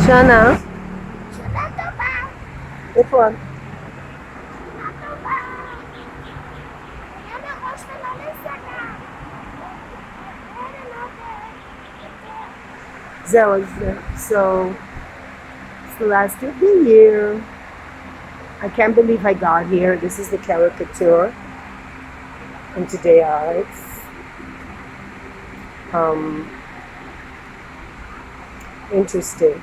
שנה, שנה טובה, איפה את? שנה טובה. היה לראש ולא לשנה. זהו, אז so it's the last of the year. I can't believe I got here. This is the caricature in Today Arts. Interesting.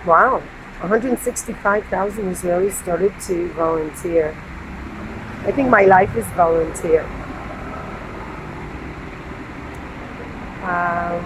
Wow, 165,000 Israelis started to volunteer. I think my life is volunteer. Um,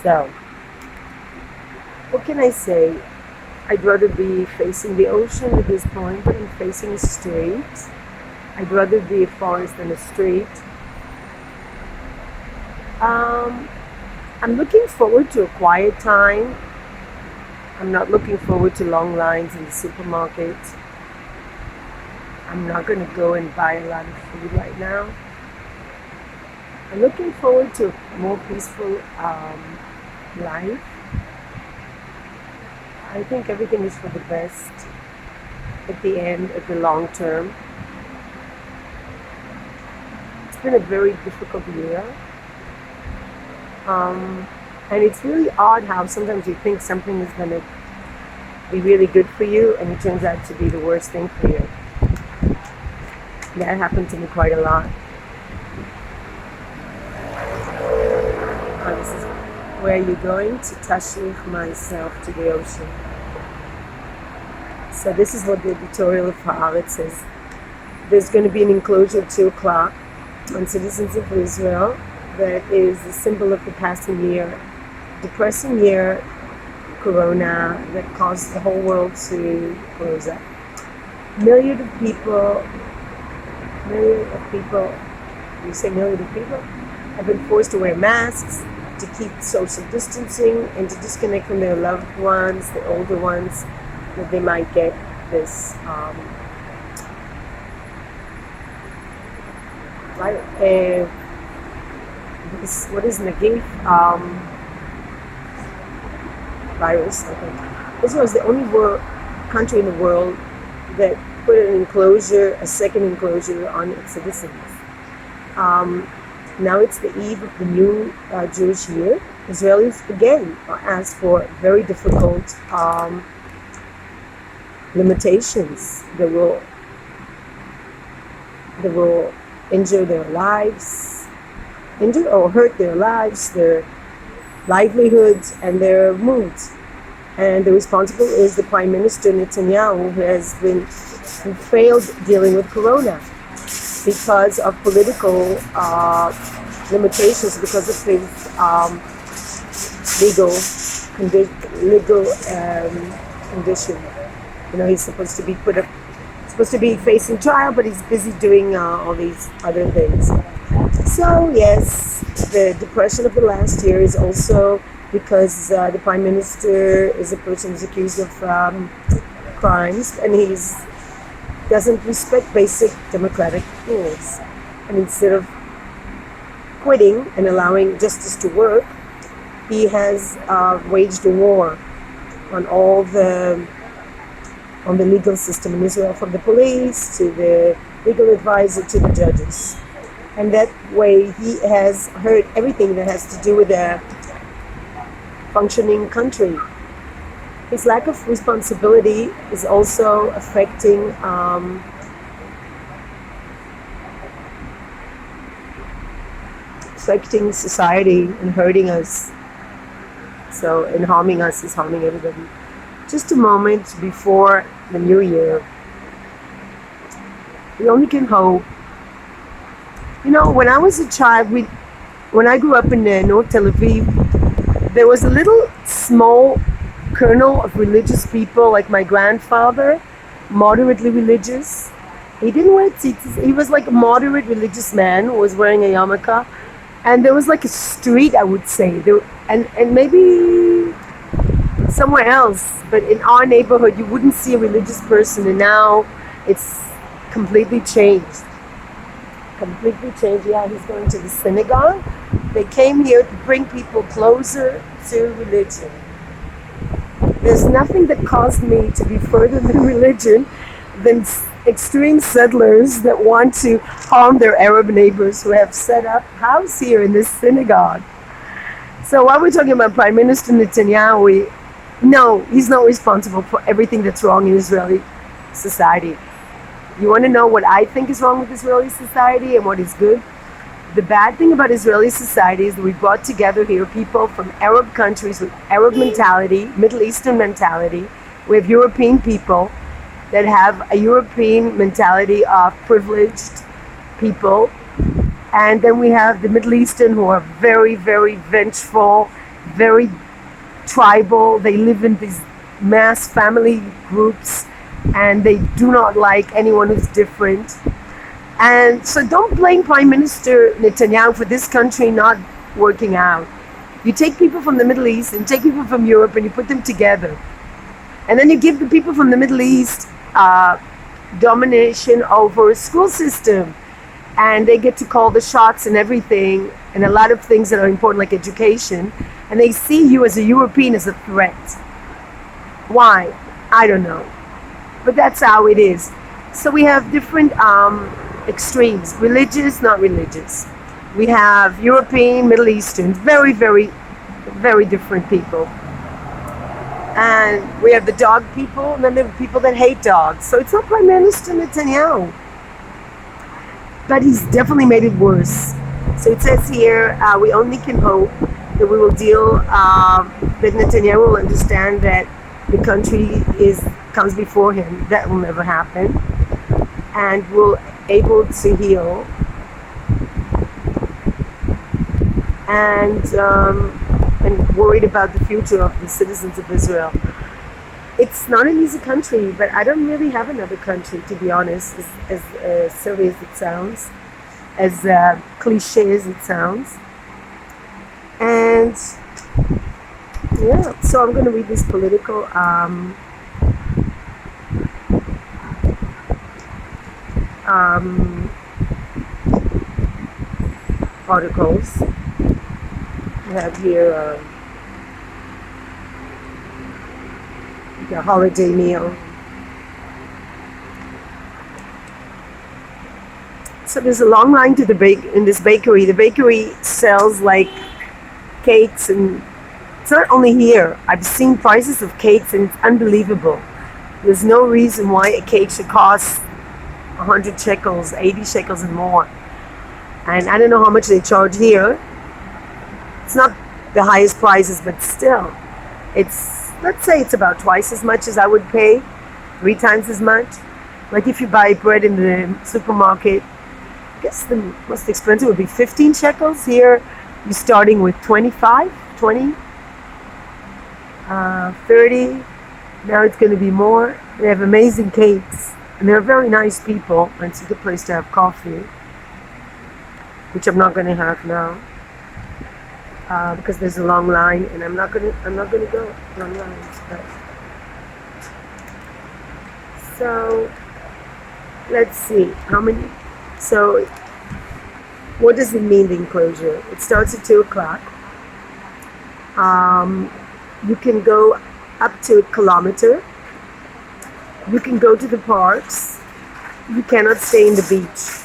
so, what can I say? I'd rather be facing the ocean at this point than facing a street. I'd rather be a forest than a street. I'm looking forward to a quiet time. I'm not looking forward to long lines in the supermarket. I'm not going to go and buy a lot of food right now. I'm looking forward to a more peaceful life. I think everything is for the best at the end, at the long term. It's been a very difficult year. And it's really odd how sometimes you think something is going to be really good for you and it turns out to be the worst thing for you. That happened to me quite a lot. This is where you're going to tashlich myself to the ocean. So this is what the editorial of Haaretz says. There's going to be an enclosure at 2 o'clock on citizens of Israel that is a symbol of the passing year, depressing year, Corona, that caused the whole world to close up. Millions of people, you say millions of people, have been forced to wear masks, to keep social distancing, and to disconnect from their loved ones, the older ones, that they might get this what is Nagif virus, I think. Israel is the only country in the world that put an enclosure, a second enclosure on its citizens. Now it's the eve of the new Jewish year. Israelis again are asked for very difficult limitations that will injure their lives, injure or hurt their lives, their livelihoods, and their moods. And the responsible is the Prime Minister Netanyahu, who failed dealing with Corona because of political limitations, because of his legal condition. You know, he's supposed to be facing trial, but he's busy doing all these other things. So yes, the depression of the last year is also because the Prime Minister is a person who's accused of crimes, and he doesn't respect basic democratic rules. And instead of quitting and allowing justice to work, he has waged a war on the legal system in Israel, from the police to the legal advisor to the judges. And that way he has hurt everything that has to do with a functioning country. His lack of responsibility is also affecting society and hurting us. So, and harming us is harming everybody. Just a moment before the new year, we only can hope. You know, when I was a child, when I grew up in North Tel Aviv, there was a little small kernel of religious people, like my grandfather, moderately religious. He didn't wear tzitzis. He was like a moderate religious man who was wearing a yarmulke. And there was like a street, I would say, and maybe somewhere else, but in our neighborhood, you wouldn't see a religious person, and now it's completely changed. Completely changed. Yeah, he's going to the synagogue. They came here to bring people closer to religion. There's nothing that caused me to be further than religion than extreme settlers that want to harm their Arab neighbors who have set up house here in this synagogue. So while we're talking about Prime Minister Netanyahu, no, he's not responsible for everything that's wrong in Israeli society. You want to know what I think is wrong with Israeli society and what is good? The bad thing about Israeli society is that we brought together here people from Arab countries with Arab mentality, Middle Eastern mentality. We have European people that have a European mentality of privileged people. And then we have the Middle Eastern who are very, very vengeful, very tribal. They live in these mass family groups and they do not like anyone who's different. And so don't blame Prime Minister Netanyahu for this country not working out. You take people from the Middle East and take people from Europe and you put them together. And then you give the people from the Middle East domination over a school system. And they get to call the shots and everything, and a lot of things that are important like education. And they see you as a European as a threat. Why? I don't know. But that's how it is. So we have different extremes, religious, not religious. We have European, Middle Eastern, very, very, very different people. And we have the dog people, and then there are people that hate dogs. So it's not Prime Minister Netanyahu. But he's definitely made it worse. So it says here, we only can hope that we will deal, that Netanyahu will understand that the country comes before him. That will never happen. And will able to heal. And worried about the future of the citizens of Israel. It's not an easy country, but I don't really have another country, to be honest, as silly as it sounds, as cliche as it sounds. And yeah, so I'm going to read these political articles. We have here the holiday meal. So there's a long line to in this bakery. The bakery sells like cakes, and it's not only here. I've seen prices of cakes and it's unbelievable. There's no reason why a cake should cost 100 shekels, 80 shekels and more. And I don't know how much they charge here. It's not the highest prices, but still, let's say it's about twice as much as I would pay, 3 times as much. Like if you buy bread in the supermarket, I guess the most expensive would be 15 shekels. Here, you're starting with 25, 20, 30. Now it's going to be more. They have amazing cakes, and they're very nice people. And it's a good place to have coffee, which I'm not going to have now. Because there's a long line, and I'm not gonna go long lines. But so let's see how many. So what does it mean, the enclosure? It starts at 2:00. You can go up to a kilometer. You can go to the parks. You cannot stay in the beach.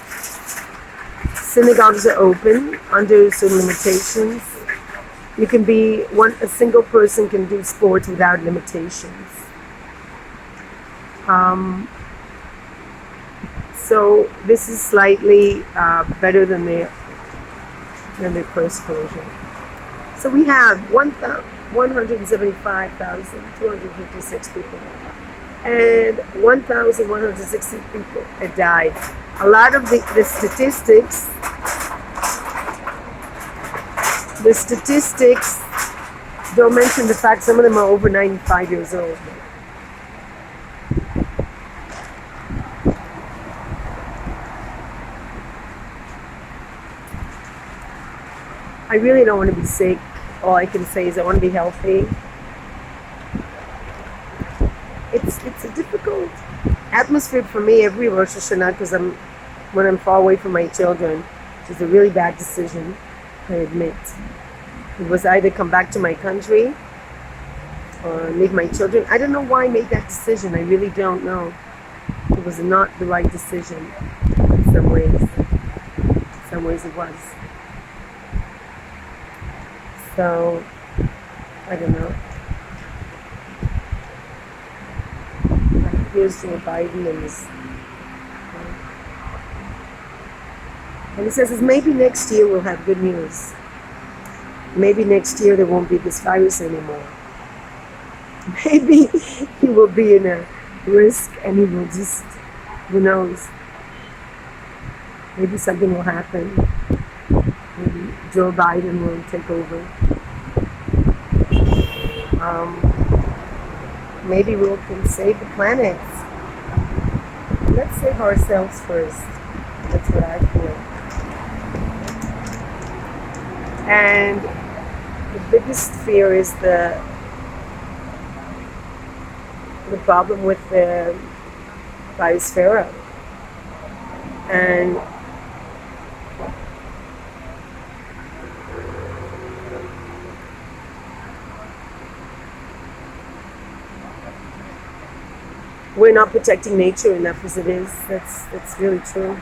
Synagogues are open under certain limitations. You can be a single person can do sports without limitations. So this is slightly better than the first closure. So we have 175,256 people and 1,160 people have died. A lot of the statistics Don't mention the fact some of them are over 95 years old. I really don't want to be sick. All I can say is I want to be healthy. It's a difficult atmosphere for me every Rosh Hashanah because when I'm far away from my children, which is a really bad decision, I admit. It was either come back to my country or leave my children. I don't know why I made that decision. I really don't know. It was not the right decision in some ways. In some ways it was. So, I don't know. Here's Joe Biden and he says maybe next year we'll have good news. Maybe next year there won't be this virus anymore. Maybe he will be in a risk and he will just, who knows, maybe something will happen. Maybe Joe Biden will take over. Maybe we can save the planet. Let's save ourselves first. That's what I feel. And the biggest fear is the problem with the biosphere. And we're not protecting nature enough as it is. That's really true.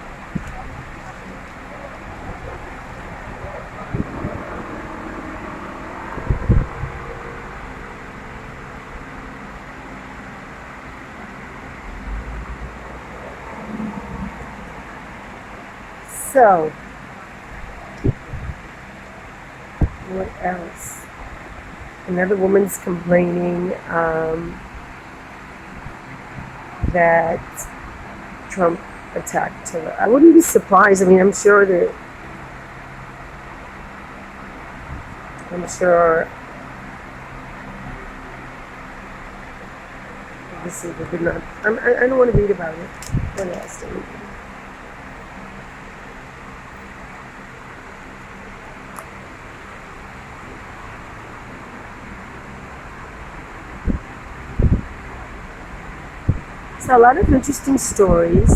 So, what else? Another woman's complaining that Trump attacked her. I wouldn't be surprised. I mean, I'm sure this is a good enough. I don't want to read about it. What else? So a lot of interesting stories.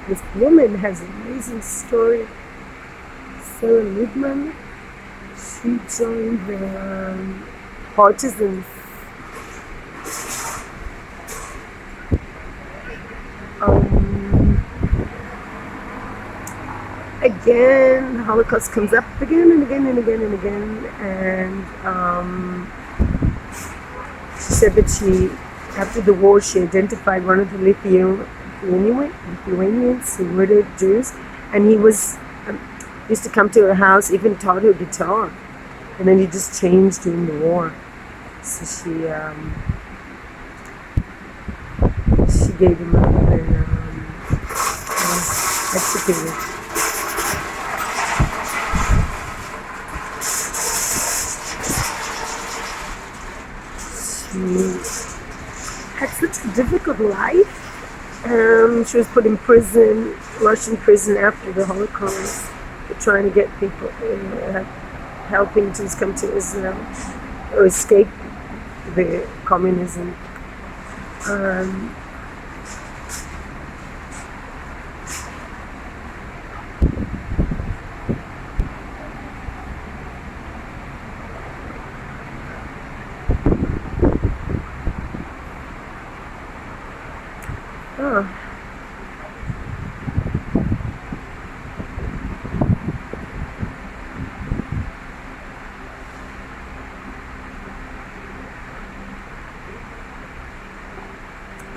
This woman has an amazing story. Sarah Liebman. She joined the partisans. Again, the Holocaust comes up again and again and again and again, and she said that after the war, she identified one of the Lithuanians who murdered Jews, and he used to come to her house, even taught her guitar, and then he just changed during the war. So she gave him up and was executed. She had such a difficult life. She was put in prison, Russian prison after the Holocaust, for trying to get people, helping Jews come to Israel or escape the communism.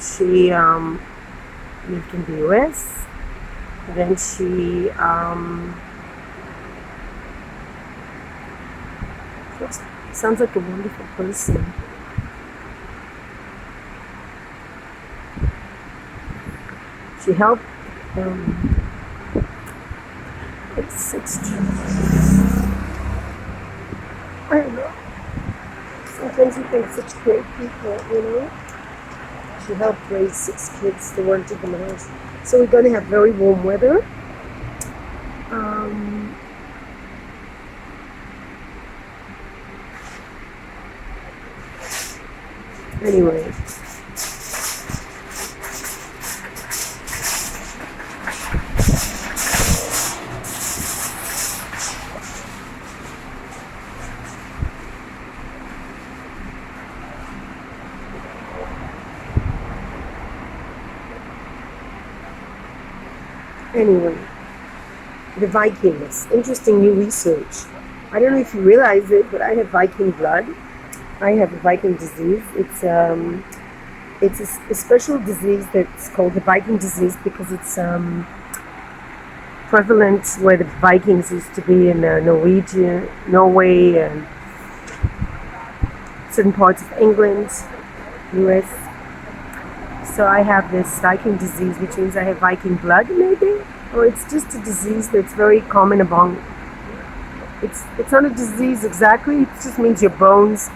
She lived in the US. Then she Sounds like a wonderful person. She helped like 6 children. I don't know. Sometimes you think such great people. She helped raise 6 kids. They weren't in the house. So we're going to have very warm weather. Anyway. Anyway, the Vikings. Interesting new research. I don't know if you realize it, but I have Viking blood. I have a Viking disease. It's a special disease that's called the Viking disease because it's prevalent where the Vikings used to be in Norway, and certain parts of England, US. So I have this Viking disease, which means I have Viking blood, maybe, or it's just a disease that's very common among. It's not a disease exactly. It just means your bones.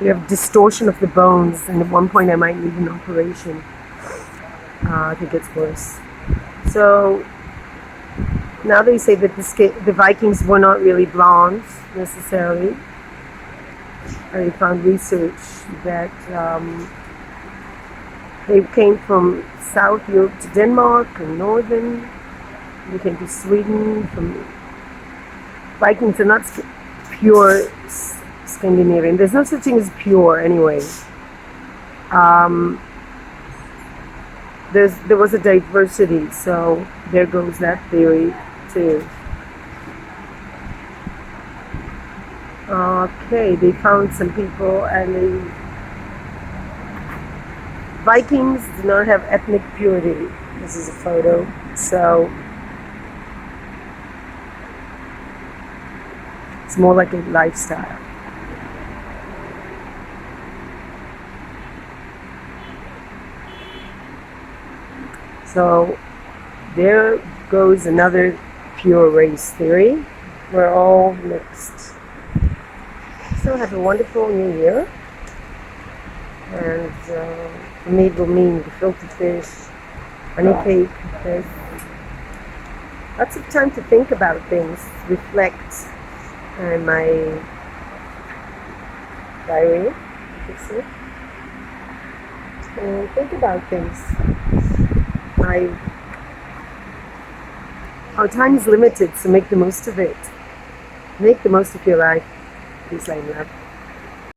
You have distortion of the bones, and at one point I might need an operation. I think it's worse. So now they say that the Vikings were not really blonde necessarily. I found research that they came from South Europe to Denmark and Northern. They came to Sweden. Vikings are not pure Scandinavian. There's no such thing as pure anyway. There was a diversity, so there goes that theory too. Okay, they found some people, and the Vikings do not have ethnic purity. This is a photo, so it's more like a lifestyle. So there goes another pure race theory. We're all mixed. So have a wonderful new year. And for me it will mean gefilte fish, honey cake, fish. Lots of time to think about things, reflect. And my diary, and think about things. Our time is limited, so make the most of it. Make the most of your life. Peace, light, and love.